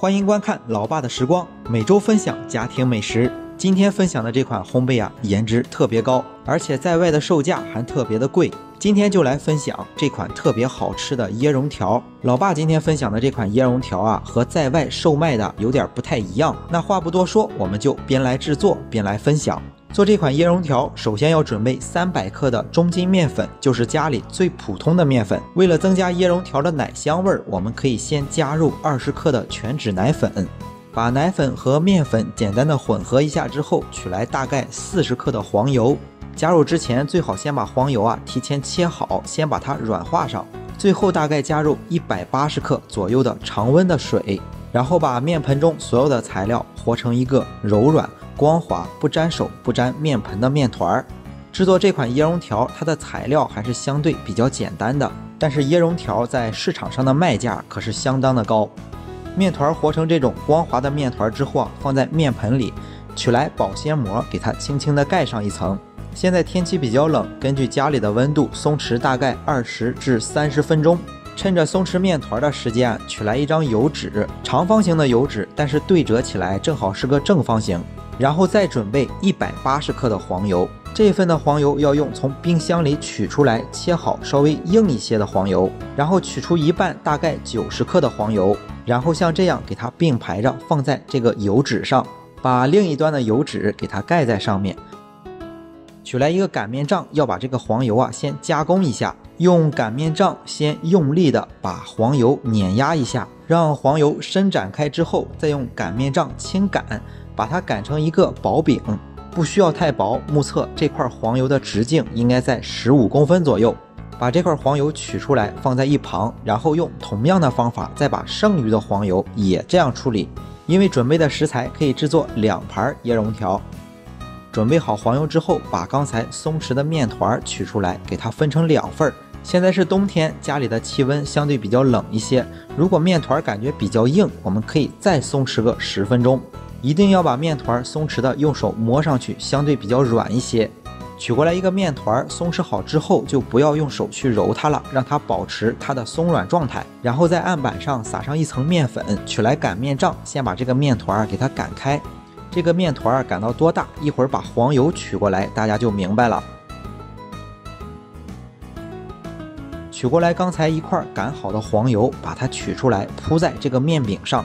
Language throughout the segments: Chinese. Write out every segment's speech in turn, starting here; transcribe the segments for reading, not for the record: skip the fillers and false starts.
欢迎观看老爸的时光，每周分享家庭美食。今天分享的这款烘焙颜值特别高，而且在外的售价还特别的贵。今天就来分享这款特别好吃的椰蓉条。老爸今天分享的这款椰蓉条和在外售卖的有点不太一样。那话不多说，我们就边来制作边来分享。做这款椰蓉条，首先要准备300克的中筋面粉，就是家里最普通的面粉。为了增加椰蓉条的奶香味，我们可以先加入20克的全脂奶粉。把奶粉和面粉简单的混合一下之后，取来大概40克的黄油。加入之前最好先把黄油提前切好，先把它软化上。最后大概加入180克左右的常温的水，然后把面盆中所有的材料和成一个柔软光滑不沾手不沾面盆的面团。制作这款椰蓉条，它的材料还是相对比较简单的，但是椰蓉条在市场上的卖价可是相当的高。面团和成这种光滑的面团之后放在面盆里，取来保鲜膜给它轻轻的盖上一层。现在天气比较冷，根据家里的温度松弛大概20至30分钟。趁着松弛面团的时间，取来一张油纸，长方形的油纸，但是对折起来正好是个正方形。然后再准备180克的黄油，这份的黄油要用从冰箱里取出来切好稍微硬一些的黄油，然后取出一半大概90克的黄油，然后像这样给它并排着放在这个油纸上，把另一端的油纸给它盖在上面。取来一个擀面杖，要把这个黄油先加工一下，用擀面杖先用力的把黄油碾压一下，让黄油伸展开之后，再用擀面杖轻擀，把它擀成一个薄饼，不需要太薄。目测这块黄油的直径应该在15公分左右。把这块黄油取出来放在一旁，然后用同样的方法再把剩余的黄油也这样处理。因为准备的食材可以制作2盘椰蓉条。准备好黄油之后，把刚才松弛的面团取出来，给它分成2份。现在是冬天，家里的气温相对比较冷一些，如果面团感觉比较硬，我们可以再松弛个10分钟。一定要把面团松弛的用手摸上去相对比较软一些。取过来一个面团，松弛好之后就不要用手去揉它了，让它保持它的松软状态。然后在案板上撒上一层面粉，取来擀面杖，先把这个面团给它擀开。这个面团擀到多大，一会儿把黄油取过来，大家就明白了。取过来刚才一块擀好的黄油，把它取出来铺在这个面饼上，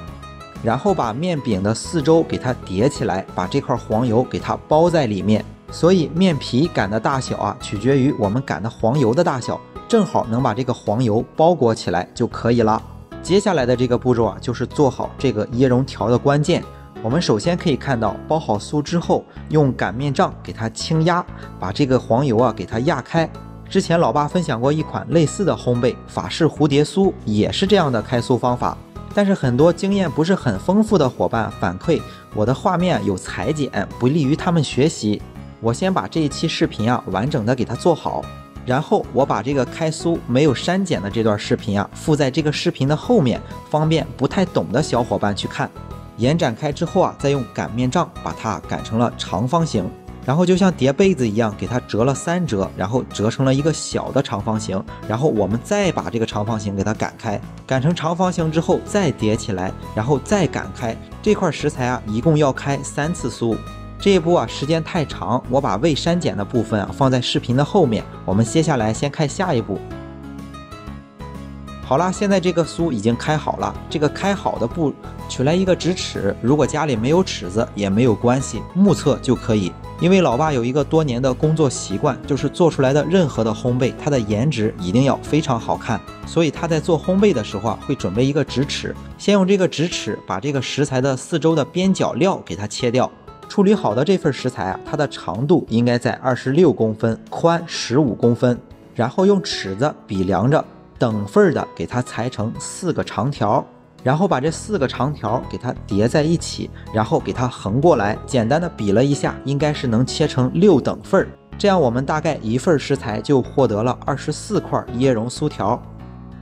然后把面饼的4周给它叠起来，把这块黄油给它包在里面。所以面皮擀的大小取决于我们擀的黄油的大小，正好能把这个黄油包裹起来就可以了。接下来的这个步骤就是做好这个椰蓉条的关键。我们首先可以看到，包好酥之后，用擀面杖给它轻压，把这个黄油给它压开。之前老爸分享过一款类似的烘焙，法式蝴蝶酥，也是这样的开酥方法。但是很多经验不是很丰富的伙伴反馈，我的画面有裁剪，不利于他们学习。我先把这一期视频完整的给它做好，然后我把这个开酥没有删减的这段视频附在这个视频的后面，方便不太懂的小伙伴去看。延展开之后再用擀面杖把它擀成了长方形，然后就像叠被子一样给它折了3折，然后折成了一个小的长方形，然后我们再把这个长方形给它擀开，擀成长方形之后再叠起来，然后再擀开。这块食材一共要开3次酥。这一步时间太长，我把未删减的部分放在视频的后面，我们接下来先看下一步。好了，现在这个酥已经开好了。这个开好的布，取来一个直尺，如果家里没有尺子也没有关系，目测就可以。因为老爸有一个多年的工作习惯，就是做出来的任何的烘焙，它的颜值一定要非常好看，所以他在做烘焙的时候会准备一个直尺，先用这个直尺把这个食材的4周的边角料给它切掉。处理好的这份食材它的长度应该在26公分，宽15公分，然后用尺子比量着，等份的给它裁成4个长条，然后把这4个长条给它叠在一起，然后给它横过来，简单的比了一下，应该是能切成6等份。这样我们大概一份食材就获得了24块椰蓉酥条。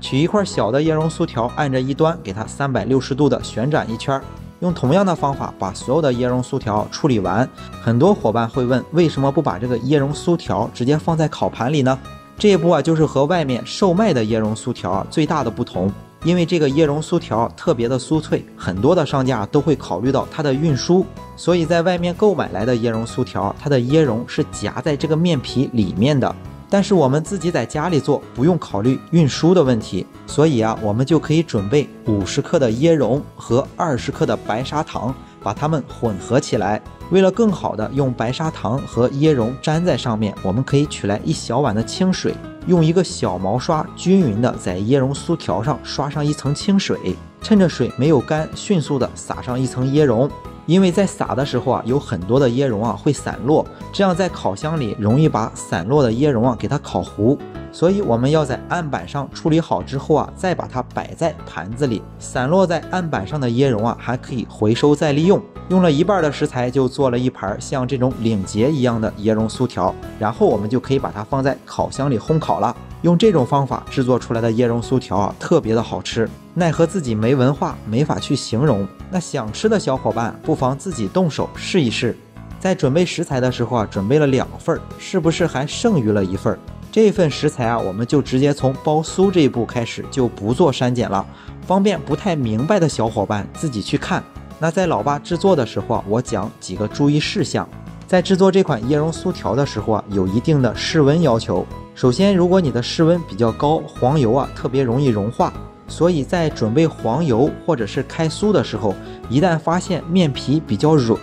取一块小的椰蓉酥条，按着一端给它360度的旋转一圈，用同样的方法把所有的椰蓉酥条处理完。很多伙伴会问，为什么不把这个椰蓉酥条直接放在烤盘里呢？这一步就是和外面售卖的椰蓉酥条最大的不同。因为这个椰蓉酥条特别的酥脆，很多的商家都会考虑到它的运输，所以在外面购买来的椰蓉酥条，它的椰蓉是夹在这个面皮里面的。但是我们自己在家里做，不用考虑运输的问题，所以我们就可以准备50克的椰蓉和20克的白砂糖，把它们混合起来。为了更好的用白砂糖和椰蓉粘在上面，我们可以取来1小碗的清水，用一个小毛刷均匀的在椰蓉酥条上刷上1层清水，趁着水没有干，迅速的撒上1层椰蓉。因为在撒的时候有很多的椰蓉会散落，这样在烤箱里容易把散落的椰蓉给它烤糊，所以我们要在案板上处理好之后再把它摆在盘子里。散落在案板上的椰蓉还可以回收再利用。用了1半的食材就做了一盘像这种领结一样的椰蓉酥条，然后我们就可以把它放在烤箱里烘烤了。用这种方法制作出来的椰蓉酥条特别的好吃，奈何自己没文化，没法去形容。那想吃的小伙伴不妨自己动手试一试。在准备食材的时候准备了2份，是不是还剩余了1份？这份食材我们就直接从包酥这一步开始，就不做删减了，方便不太明白的小伙伴自己去看。那在老爸制作的时候我讲几个注意事项。在制作这款椰蓉酥条的时候有一定的室温要求。首先，如果你的室温比较高，黄油特别容易融化，所以在准备黄油或者是开酥的时候，一旦发现面皮比较软，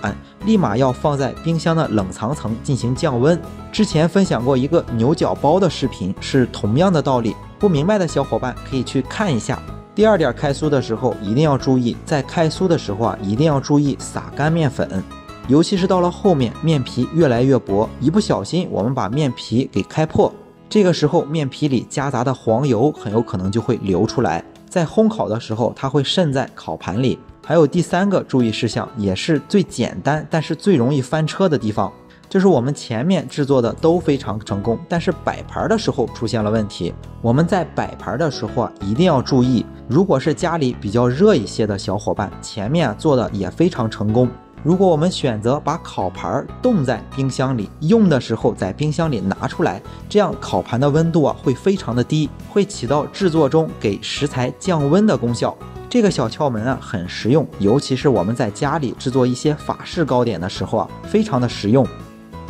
立马要放在冰箱的冷藏层进行降温。之前分享过一个牛角包的视频，是同样的道理，不明白的小伙伴可以去看一下。第二点，开酥的时候一定要注意，在开酥的时候一定要注意撒干面粉，尤其是到了后面面皮越来越薄，一不小心我们把面皮给开破，这个时候面皮里夹杂的黄油很有可能就会流出来，在烘烤的时候它会渗在烤盘里。还有第3个注意事项，也是最简单但是最容易翻车的地方，就是我们前面制作的都非常成功，但是摆盘的时候出现了问题。我们在摆盘的时候一定要注意，如果是家里比较热一些的小伙伴，前面做的也非常成功，如果我们选择把烤盘冻在冰箱里，用的时候在冰箱里拿出来，这样烤盘的温度会非常的低，会起到制作中给食材降温的功效。这个小窍门很实用，尤其是我们在家里制作一些法式糕点的时候非常的实用。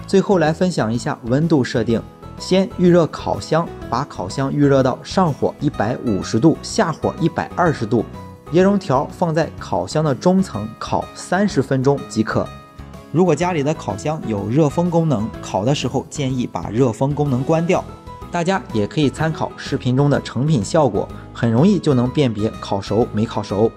最后来分享一下温度设定，先预热烤箱，把烤箱预热到上火150度，下火120度。椰蓉条放在烤箱的中层烤30分钟即可。如果家里的烤箱有热风功能，烤的时候建议把热风功能关掉。大家也可以参考视频中的成品效果，很容易就能辨别烤熟没烤熟。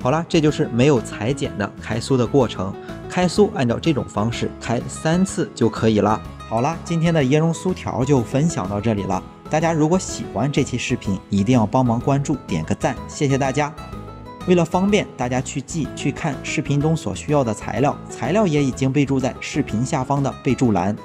好了，这就是没有裁剪的开酥的过程。开酥按照这种方式开3次就可以了。好了，今天的椰蓉酥条就分享到这里了。大家如果喜欢这期视频，一定要帮忙关注点个赞，谢谢大家。为了方便大家去记去看视频中所需要的材料，材料也已经备注在视频下方的备注栏。